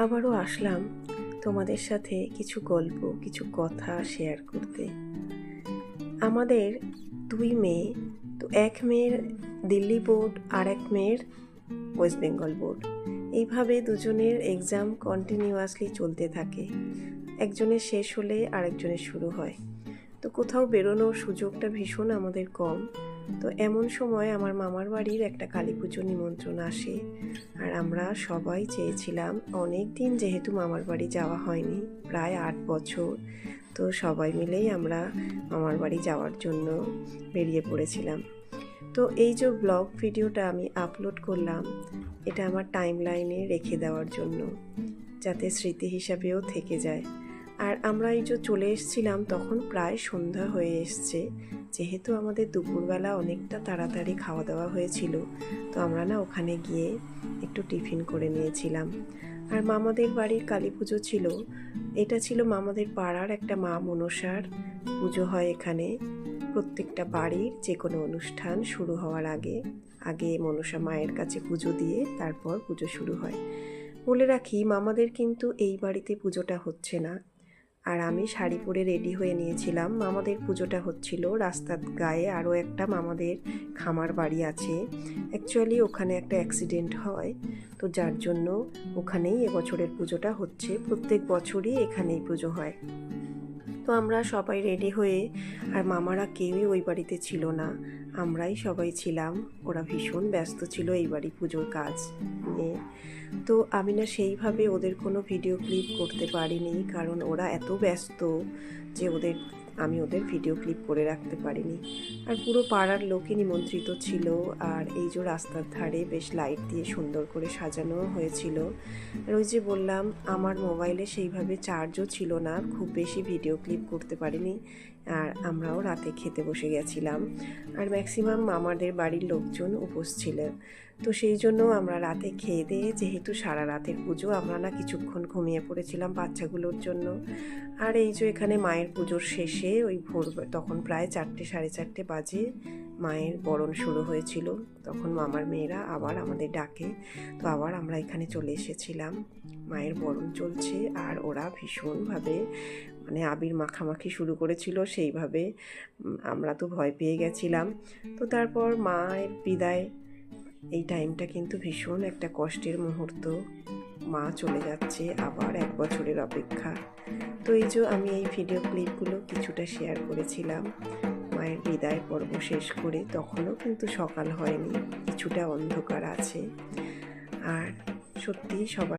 আবারও আসলাম তোমাদের সাথে কিছু গল্প, কিছু কথা শেয়ার করতে। আমাদের দুই মেয়ে, তো এক মেয়ের দিল্লি বোর্ড আর এক মেয়ের ওয়েস্ট বেঙ্গল বোর্ড। এইভাবে দুজনের এক্সাম কন্টিনিউয়াসলি চলতে থাকে। একজনের শেষ হলে আরেকজনের শুরু হয়। তো কোথাও বেরোনোর সুযোগটা ভীষণ আমাদের কম। তো এমন সময় আমার মামার বাড়ির একটা কালী পুজো নিমন্ত্রণ আসে, আর আমরা সবাই চেয়েছিলাম, অনেক দিন যেহেতু মামার বাড়ি যাওয়া হয়নি, প্রায় 8 বছর, তো সবাই মিলেই আমরা মামার বাড়ি যাওয়ার জন্য বেরিয়ে পড়েছিলাম। তো এই যে ব্লগ ভিডিওটা আমি আপলোড করলাম, এটা আমার টাইম লাইনে রেখে দেওয়ার জন্য, যাতে স্মৃতি হিসাবেও থেকে যায়। আর আমরা এই যে চলে এসেছিলাম তখন প্রায় সন্ধ্যা হয়ে এসছে। যেহেতু আমাদের দুপুরবেলা অনেকটা তাড়াতাড়ি খাওয়া দাওয়া হয়েছিল, তো আমরা ওখানে গিয়ে একটু টিফিন করে নিয়েছিলাম। আর মামাদের বাড়ির কালী পুজো ছিল। এটা ছিল মামাদের পাড়ার একটা মা মনসার পুজো হয় এখানে। প্রত্যেকটা বাড়ির যে কোনো অনুষ্ঠান শুরু হওয়ার আগে মনসা মায়ের কাছে পুজো দিয়ে তারপর পুজো শুরু হয়। বলে রাখি, মামাদের কিন্তু এই বাড়িতে পুজোটা হচ্ছে না। আর আমি শাড়ি পরে রেডি হয়ে নিয়েছিলাম। মামাদের পুজোটা হচ্ছিল রাস্তার গায়ে আরও একটা মামাদের খামার বাড়ি আছে। অ্যাকচুয়ালি ওখানে একটা অ্যাক্সিডেন্ট হয়, তো যার জন্য ওখানেই এবছরের পুজোটা হচ্ছে। প্রত্যেক বছরই এখানেই পুজো হয়। তো আমরা সবাই রেডি হয়ে, আর মামারা কেউই ওই বাড়িতে ছিল না, আমরাই সবাই ছিলাম। ওরা ভীষণ ব্যস্ত ছিল এই বাড়ি পুজোর কাজ নিয়ে। তো আমি সেইভাবে ওদের কোনো ভিডিও ক্লিপ করতে পারিনি, কারণ ওরা এত ব্যস্ত যে আমি ওদের ভিডিও ক্লিপ করে রাখতে পারিনি। আর পুরো পাড়ার লোকই নিমন্ত্রিত ছিল। আর এই যে রাস্তার ধারে বেশ লাইট দিয়ে সুন্দর করে সাজানো হয়েছিল। আর ওই যে বললাম, আমার মোবাইলে সেইভাবে চার্জও ছিল না, খুব বেশি ভিডিও ক্লিপ করতে পারিনি। আর আমরাও রাতে খেতে বসে গেছিলাম, আর ম্যাক্সিমাম আমাদের বাড়ির লোকজন উপোস ছিলেন। তো সেই জন্য আমরা রাতে খেয়ে দিয়ে, যেহেতু সারা রাতের পুজো, আমরা কিছুক্ষণ ঘুমিয়ে পড়েছিলাম বাচ্চাগুলোর জন্য। আর এই যে এখানে মায়ের পুজোর শেষে ওই ভোর, তখন প্রায় 4টে সাড়ে 4টে বাজে, মায়ের বরণ শুরু হয়েছিল। তখন মামার মেয়েরা আবার আমাদের ডাকে, তো আবার আমরা এখানে চলে এসেছিলাম। মায়ের বরণ চলছে, আর ওরা ভীষণভাবে আবির মাখামাখি শুরু করেছিল। সেইভাবে আমরা তো ভয় পেয়ে গেছিলাম। তো তারপর মায়ের বিদায়, এই টাইমটা কিন্তু ভীষণ একটা কষ্টের মুহূর্ত। মা চলে যাচ্ছে, আবার 1 বছরের অপেক্ষা। তো এই যে আমি এই ভিডিও ক্লিপগুলো কিছুটা শেয়ার করেছিলাম মায়ের বিদায় পর্ব শেষ করে। তখনও কিন্তু সকাল হয়নি, কিছুটা অন্ধকার আছে। আর সত্যি সবাই